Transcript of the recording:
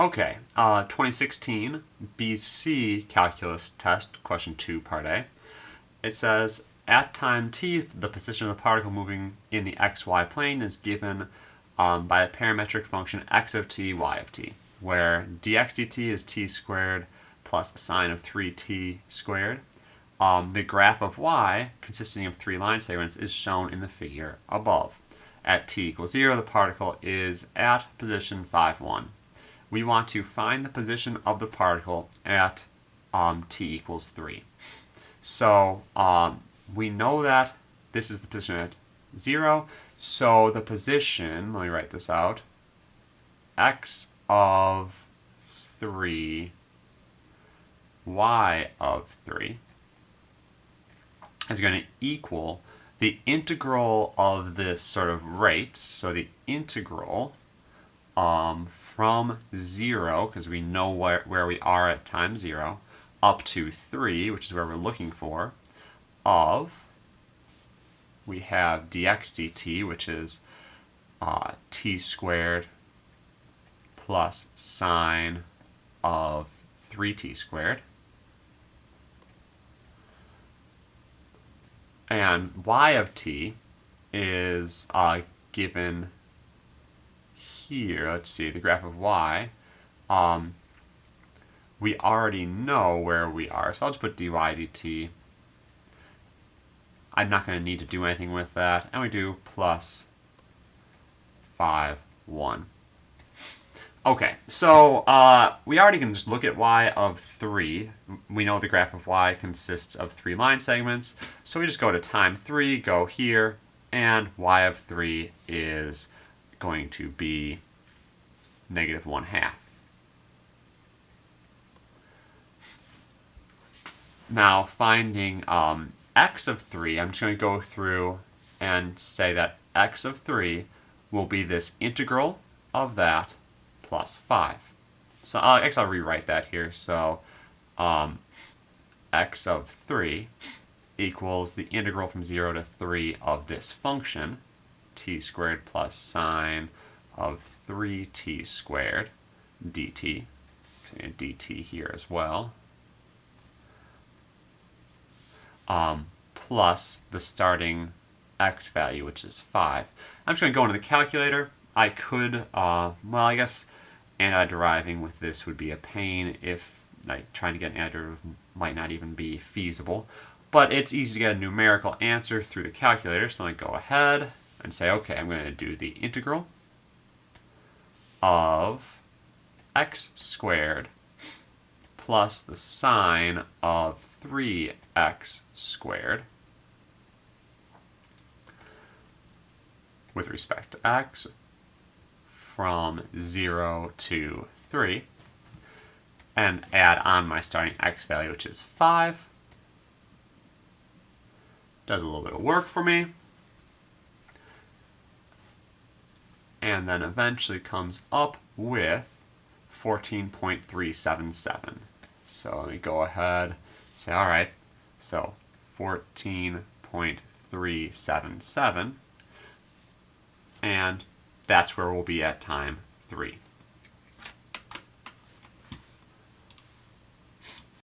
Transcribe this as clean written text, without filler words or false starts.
Okay, 2016 BC Calculus Test, question 2, part A. It says, at time t, the position of the particle moving in the xy plane is given by a parametric function x of t, y of t, where dx dt is t squared plus a sine of 3t squared. The graph of y, consisting of 3 line segments, is shown in the figure above. At t equals 0, the particle is at position 5, 1. We want to find the position of the particle at t equals 3. So we know that this is the position at 0. So the position, let me write this out, x of 3, y of 3 is going to equal the integral of this sort of rate. So the integral from 0, because we know where we are at time 0, up to 3, which is where we're looking for, of, we have dx dt, which is t squared plus sine of 3t squared. And y of t is given here. Let's see, the graph of y. We already know where we are, so I'll just put dy dt. I'm not going to need to do anything with that, and we do plus 5, 1. Okay, so we already can just look at y of 3. We know the graph of y consists of 3 line segments, so we just go to time 3, go here, and y of 3 is going to be negative 1/2. Now finding x of 3, I'm just going to go through and say that x of 3 will be this integral of that plus 5. So I'll rewrite that here. So x of 3 equals the integral from 0 to 3 of this function, t squared plus sine of 3t squared dt. So dt here as well. Plus the starting x value, which is 5. I'm just going to go into the calculator. I could, well, I guess antideriving with this would be a pain if trying to get an antiderivative might not even be feasible. But it's easy to get a numerical answer through the calculator, so I go ahead and say, okay, I'm going to do the integral of x squared plus the sine of 3x squared with respect to x from 0 to 3, and add on my starting x value, which is 5. Does a little bit of work for me. And then eventually comes up with 14.377. So let me go ahead, say, all right, so 14.377, and that's where we'll be at time 3.